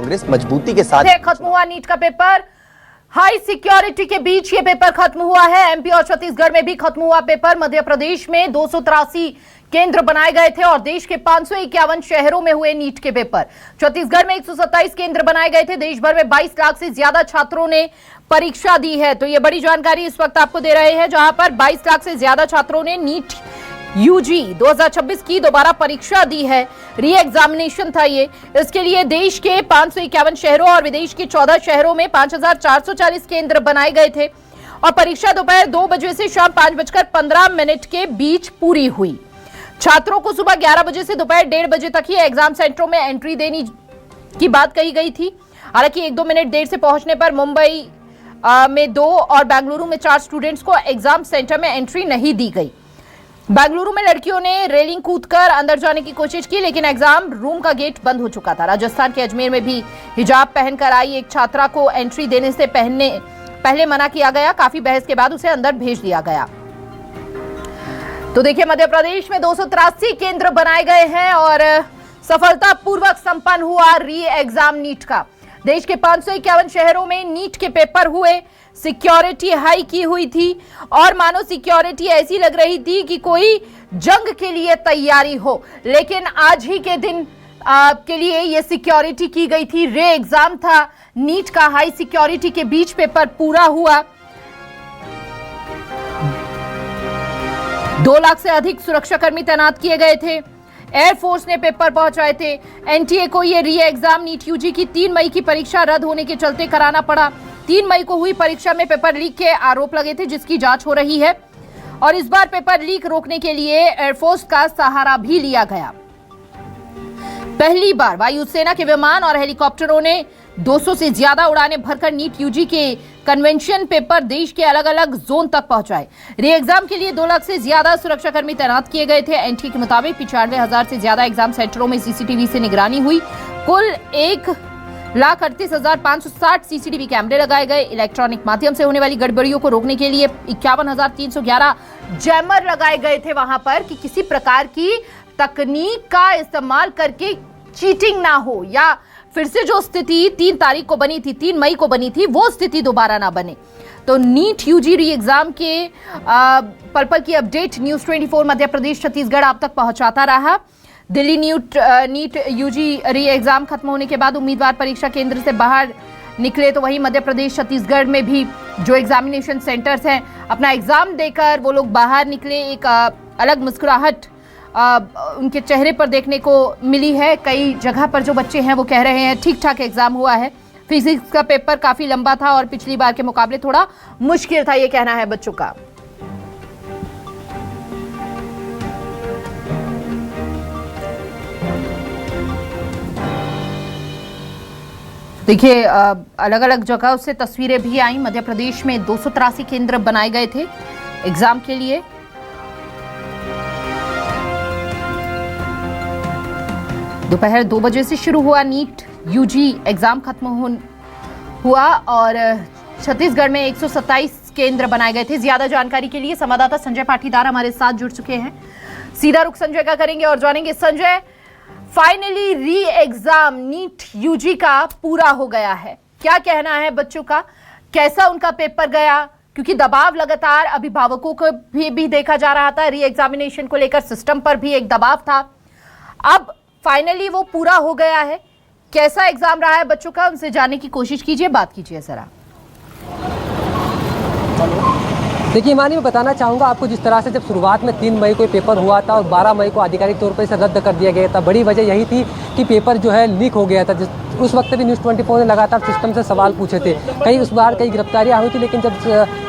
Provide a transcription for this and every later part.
कांग्रेस मजबूती के साथ। खत्म हुआ नीट का पेपर, हाई सिक्योरिटी के बीच ये पेपर खत्म हुआ है। एमपी और छत्तीसगढ़ में भी खत्म हुआ पेपर। मध्य प्रदेश में 283 केंद्र बनाए गए थे और देश के 551 शहरों में हुए नीट के पेपर। छत्तीसगढ़ में 127 केंद्र बनाए गए थे। देश भर में 22 लाख से ज्यादा छात्रों ने परीक्षा दी है। तो ये बड़ी जानकारी इस वक्त आपको दे रहे हैं, जहां पर 22 लाख से ज्यादा छात्रों ने नीट यूजी 2026 की दोबारा परीक्षा दी है। री एग्जामिनेशन था ये। इसके लिए देश के 551 शहरों और विदेश के 14 शहरों में 5440 केंद्र बनाए गए थे और परीक्षा दोपहर 2 बजे से शाम 5:15 के बीच पूरी हुई। छात्रों को सुबह 11 बजे से दोपहर 1:30 बजे तक ही एग्जाम सेंटरों में एंट्री देने की बात कही गई थी। हालांकि 1-2 मिनट देर से पहुंचने पर मुंबई में 2 और बेंगलुरु में 4 स्टूडेंट्स को एग्जाम सेंटर में एंट्री नहीं दी गई। बेंगलुरु में लड़कियों ने रेलिंग कूदकर अंदर जाने की कोशिश की, लेकिन एग्जाम रूम का गेट बंद हो चुका था। राजस्थान के अजमेर में भी हिजाब पहनकर आई एक छात्रा को एंट्री देने से पहले मना किया गया। काफी बहस के बाद उसे अंदर भेज दिया गया। तो देखिए, मध्य प्रदेश में 283 केंद्र बनाए गए हैं और सफलतापूर्वक संपन्न हुआ री एग्जाम नीट का। देश के 551 शहरों में नीट के पेपर हुए। सिक्योरिटी हाई की हुई थी और मानो सिक्योरिटी ऐसी लग रही थी कि कोई जंग के लिए तैयारी हो, लेकिन आज ही के दिन के लिए ये सिक्योरिटी की गई थी। रे एग्जाम था नीट का, हाई सिक्योरिटी के बीच पेपर पूरा हुआ। 2 लाख से अधिक सुरक्षाकर्मी तैनात किए गए थे। एयरफोर्स ने पेपर पहुंचाए थे। एनटीए को यह री एग्जाम नीट यूजी की 3 मई की परीक्षा रद्द होने के चलते कराना पड़ा। 3 मई को हुई परीक्षा में पेपर लीक के आरोप लगे थे, जिसकी जांच हो रही है और इस बार पेपर लीक रोकने के लिए एयरफोर्स का सहारा भी लिया गया। पहली बार वायुसेना के विमान और हेलीकॉप्टरों ने 200 से ज्यादा उड़ानें भरकर नीट यूजी के कन्वेंशन पेपर देश के अलग अलग जोन तक पहुंचाए। री एग्जाम के लिए 2 लाख से ज्यादा सुरक्षाकर्मी तैनात किए गए थे। एनटीए के मुताबिक 95,000 से ज्यादा एग्जाम सेंटरों में सीसीटीवी से निगरानी हुई। कुल 1,38,560 सीसीटीवी कैमरे लगाए गए। इलेक्ट्रॉनिक माध्यम से होने वाली गड़बड़ियों को रोकने के लिए 51,311 जैमर लगाए गए थे वहां पर, कि किसी प्रकार की तकनीक का इस्तेमाल करके चीटिंग ना हो या फिर से जो स्थिति 3 तारीख को बनी थी, 3 मई को बनी थी, वो स्थिति दोबारा ना बने। तो नीट यूजी री एग्जाम के पल की अपडेट न्यूज़ 24 मध्य प्रदेश छत्तीसगढ़ आप तक पहुंचाता रहा। Delhi NEET UG re exam खत्म होने के बाद उम्मीदवार परीक्षा केंद्र से बाहर निकले, तो वहीं मध्य प्रदेश छत्तीसगढ़ में भी जो एग्जामिनेशन सेंटर्स हैं, अपना एग्जाम देकर वो लोग बाहर निकले। एक अलग मुस्कुराहट उनके चेहरे पर देखने को मिली है। कई जगह पर जो बच्चे हैं वो कह रहे हैं ठीक ठाक एग्जाम हुआ है। फिजिक्स का पेपर काफी लंबा था और पिछली बार के मुकाबले थोड़ा मुश्किल था, ये कहना है बच्चों का। देखिए, अलग अलग जगह से तस्वीरें भी आई। मध्य प्रदेश में 283 केंद्र बनाए गए थे एग्जाम के लिए। दोपहर 2 बजे से शुरू हुआ नीट यूजी एग्जाम खत्म हुआ और छत्तीसगढ़ में 127 केंद्र बनाए गए थे। ज्यादा जानकारी के लिए संवाददाता संजय पाटीदार हमारे साथ जुड़ चुके हैं। सीधा रुख संजय का करेंगे और जानेंगे। Sanjay, finally re exam NEET UG का पूरा हो गया है, क्या कहना है बच्चों का? कैसा उनका पेपर गया? क्योंकि दबाव लगातार अभिभावकों को भी देखा जा रहा था, री एग्जामिनेशन को लेकर सिस्टम पर भी एक दबाव था। अब फाइनली वो पूरा हो गया है। कैसा एग्जाम रहा है बच्चों का, उनसे जानने की कोशिश कीजिए, बात कीजिए जरा। देखिए मानी, मैं बताना चाहूँगा आपको, जिस तरह से जब शुरुआत में 3 मई को पेपर हुआ था और 12 मई को आधिकारिक तौर पर इसे रद्द कर दिया गया था, बड़ी वजह यही थी कि पेपर जो है लीक हो गया था। उस वक्त भी न्यूज़ 24 ने लगातार सिस्टम से सवाल पूछे थे। उस बार कई गिरफ्तारियाँ हुई थी, लेकिन जब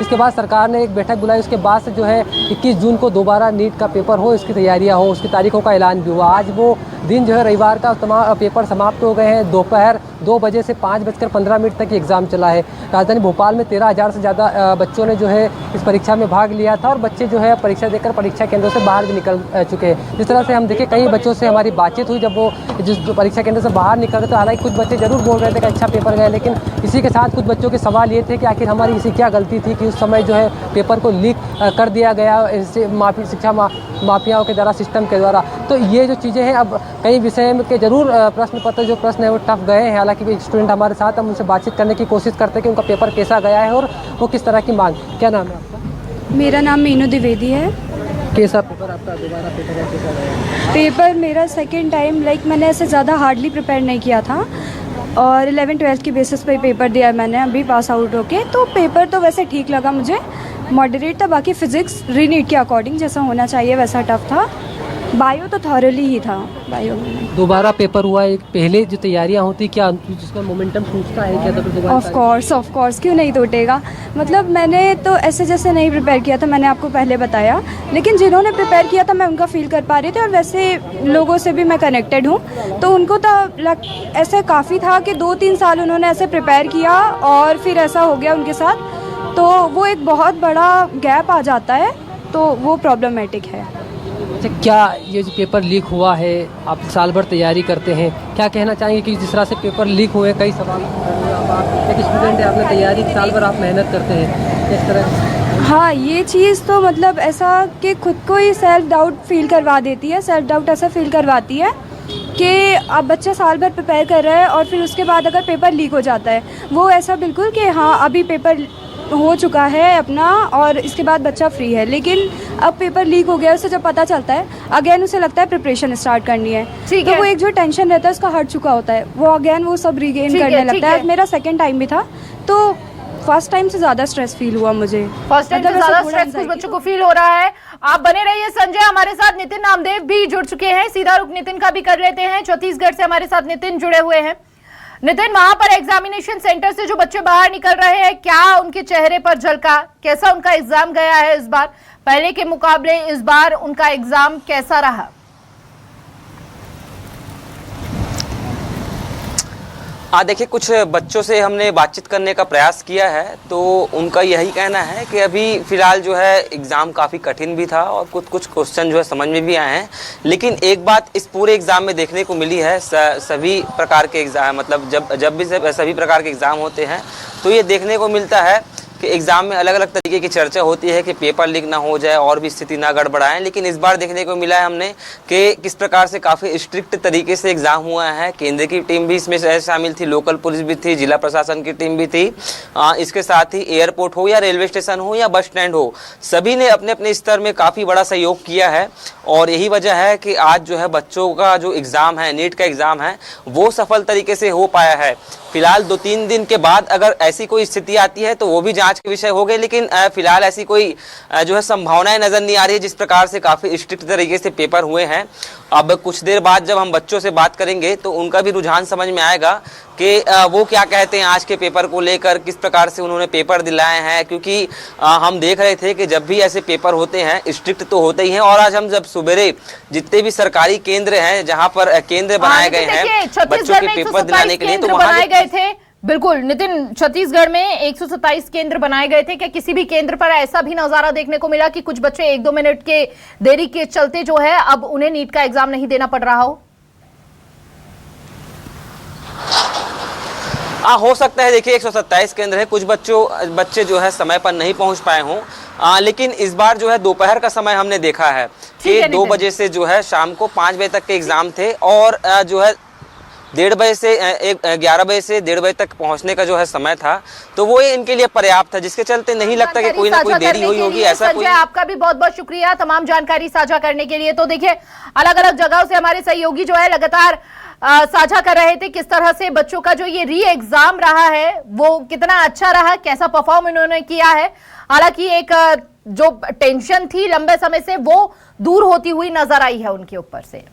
इसके बाद सरकार ने एक बैठक बुलाई, उसके बाद से जो है 21 जून को दोबारा नीट का पेपर हो, इसकी तैयारियाँ हो, उसकी तारीखों का ऐलान भी हुआ। आज वो दिन जो है रविवार का तमाम पेपर समाप्त हो गए हैं। दोपहर 2 बजे से 5:15 तक एग्ज़ाम चला है। राजधानी भोपाल में 13,000 से ज़्यादा बच्चों ने जो है इस परीक्षा में भाग लिया था और बच्चे जो है परीक्षा देकर परीक्षा केंद्रों से बाहर भी निकल चुके हैं। जिस तरह से हम देखें, कई बच्चों से हमारी बातचीत हुई जब वो जो परीक्षा केंद्र से बाहर निकल रहे थे, हालांकि कुछ बच्चे जरूर बोल रहे थे कि अच्छा पेपर गए, लेकिन इसी के साथ कुछ बच्चों के सवाल ये थे कि आखिर हमारी इसी क्या गलती थी कि उस समय जो है पेपर को लीक कर दिया गया इससे शिक्षा माफियाओं के द्वारा, सिस्टम के द्वारा। तो ये जो चीज़ें हैं, अब कई विषय के जरूर प्रश्न पत्र जो प्रश्न है वो टफ गए हैं। हालांकि एक स्टूडेंट हमारे साथ, हम उनसे बातचीत करने की कोशिश करते हैं कि उनका पेपर कैसा गया है और वो किस तरह की मांग। क्या नाम है आपका? मेरा नाम मीनू द्विवेदी है। कैसा पेपर आपका, दोबारा पेपर कैसा गया? पेपर मेरा सेकंड टाइम, मैंने ऐसे ज़्यादा हार्डली प्रिपेयर नहीं किया था और 11-12 की बेसिस पे पेपर दिया मैंने अभी पास आउट होके। तो पेपर तो वैसे ठीक लगा मुझे, मॉडरेट था। बाकी फ़िज़िक्स रीनीट के अकॉर्डिंग जैसा होना चाहिए वैसा टफ था। बायो तो थॉरली ही था, बायो में। दोबारा पेपर हुआ है, पहले जो तैयारियां होती क्या जिसका मोमेंटम टूटता है क्या? तो दोबारा ऑफ कोर्स क्यों नहीं टूटेगा। मैंने तो ऐसे जैसे नहीं प्रिपेयर किया था, मैंने आपको पहले बताया, लेकिन जिन्होंने प्रिपेयर किया था मैं उनका फील कर पा रही थी और वैसे लोगों से भी मैं कनेक्टेड हूँ, तो उनको तो ऐसे काफ़ी था कि 2-3 साल उन्होंने ऐसे प्रिपेयर किया और फिर ऐसा हो गया उनके साथ, तो वो एक बहुत बड़ा गैप आ जाता है, तो वो प्रॉब्लमैटिक है। अच्छा, क्या ये जो पेपर लीक हुआ है, आप साल भर तैयारी करते हैं, क्या कहना चाहेंगे कि जिस तरह से पेपर लीक हुए, कई सवाल, आप एक स्टूडेंट है, आपने तैयारी साल भर आप मेहनत करते हैं, किस तरह? हाँ, ये चीज़ तो ऐसा कि खुद को ही सेल्फ डाउट फील करवा देती है। सेल्फ डाउट ऐसा फील करवाती है कि अब बच्चा साल भर प्रिपेयर कर रहा है और फिर उसके बाद अगर पेपर लीक हो जाता है, वो ऐसा बिल्कुल कि हाँ अभी पेपर हो चुका है अपना और इसके बाद बच्चा फ्री है, लेकिन अब पेपर लीक हो गया, उसे जब पता चलता है अगेन उसे लगता है प्रिपरेशन स्टार्ट करनी है, तो वो एक जो टेंशन रहता है उसका हट चुका होता है, वो अगेन वो सब रिगेन करने लगता है। मेरा सेकंड टाइम भी था, तो फर्स्ट टाइम से ज्यादा स्ट्रेस फील हुआ मुझे। फर्स्ट टाइम से ज्यादा स्ट्रेस कुछ बच्चों को फील हो रहा है। आप बने रहिए संजय, हमारे साथ नितिन नामदेव भी जुड़ चुके हैं, सीधा रुख नितिन का भी कर लेते हैं। छत्तीसगढ़ से हमारे साथ नितिन जुड़े हुए हैं। नितिन, वहां पर एग्जामिनेशन सेंटर से जो बच्चे बाहर निकल रहे हैं, क्या उनके चेहरे पर झलका, कैसा उनका एग्जाम गया है इस बार, पहले के मुकाबले इस बार उनका एग्जाम कैसा रहा? देखिए, कुछ बच्चों से हमने बातचीत करने का प्रयास किया है, तो उनका यही कहना है कि अभी फ़िलहाल जो है एग्ज़ाम काफ़ी कठिन भी था और कुछ क्वेश्चन जो है समझ में भी आए हैं, लेकिन एक बात इस पूरे एग्ज़ाम में देखने को मिली है, सभी प्रकार के एग्ज़ाम, जब भी सभी प्रकार के एग्ज़ाम होते हैं तो ये देखने को मिलता है कि एग्ज़ाम में अलग अलग तरीके की चर्चा होती है कि पेपर लीक ना हो जाए और भी स्थिति ना गड़बड़ाएं, लेकिन इस बार देखने को मिला है हमने कि किस प्रकार से काफ़ी स्ट्रिक्ट तरीके से एग्ज़ाम हुआ है। केंद्र की टीम भी इसमें शामिल थी, लोकल पुलिस भी थी, जिला प्रशासन की टीम भी थी, इसके साथ ही एयरपोर्ट हो या रेलवे स्टेशन हो या बस स्टैंड हो, सभी ने अपने अपने स्तर में काफ़ी बड़ा सहयोग किया है और यही वजह है कि आज जो है बच्चों का जो एग्ज़ाम है, नीट का एग्ज़ाम है, वो सफल तरीके से हो पाया है। फिलहाल 2-3 दिन के बाद अगर ऐसी कोई स्थिति आती है तो वो भी जांच के विषय हो गए, लेकिन फिलहाल ऐसी कोई जो है संभावनाएं नज़र नहीं आ रही है, जिस प्रकार से काफ़ी स्ट्रिक्ट तरीके से पेपर हुए हैं। अब कुछ देर बाद जब हम बच्चों से बात करेंगे तो उनका भी रुझान समझ में आएगा कि वो क्या कहते हैं आज के पेपर को लेकर, किस प्रकार से उन्होंने पेपर दिलाए हैं, क्योंकि हम देख रहे थे कि जब भी ऐसे पेपर होते हैं स्ट्रिक्ट तो होते ही हैं, और आज हम जब सुबेरे जितने भी सरकारी केंद्र हैं जहां पर केंद्र बनाए गए हैं बच्चों के पेपर दिलाने के लिए, तो वहां गए थे। बिल्कुल नितिन, छत्तीसगढ़ में 127 केंद्र बनाए गए थे। क्या किसी भी केंद्र पर ऐसा भी नजारा देखने को मिला कि कुछ बच्चे 1-2 मिनट के देरी के चलते जो है अब उन्हें नीट का एग्जाम नहीं देना पड़ रहा हो? हो सकता है। देखिए, 127 केंद्र है, कुछ बच्चे जो है समय पर नहीं पहुंच पाए हों, लेकिन इस बार जो है दोपहर का समय हमने देखा है कि 2 बजे से जो है शाम को 5 बजे तक के एग्जाम थे और जो है 1:30 बजे से 11 बजे से 1:30 बजे तक पहुंचने का जो है समय था, तो वो इनके लिए पर्याप्त था, जिसके चलते नहीं लगता कि कोई ना कोई देरी हुई होगी। ऐसा कोई आपका भी बहुत बहुत शुक्रिया तमाम जानकारी साझा करने के लिए। तो देखिए, अलग अलग जगहों से हमारे सहयोगी जो है लगातार साझा कर रहे थे किस तरह से बच्चों का जो ये री एग्जाम रहा है वो कितना अच्छा रहा, कैसा परफॉर्म इन्होंने किया है। हालांकि एक जो टेंशन थी लंबे समय से वो दूर होती हुई नजर आई है उनके ऊपर से।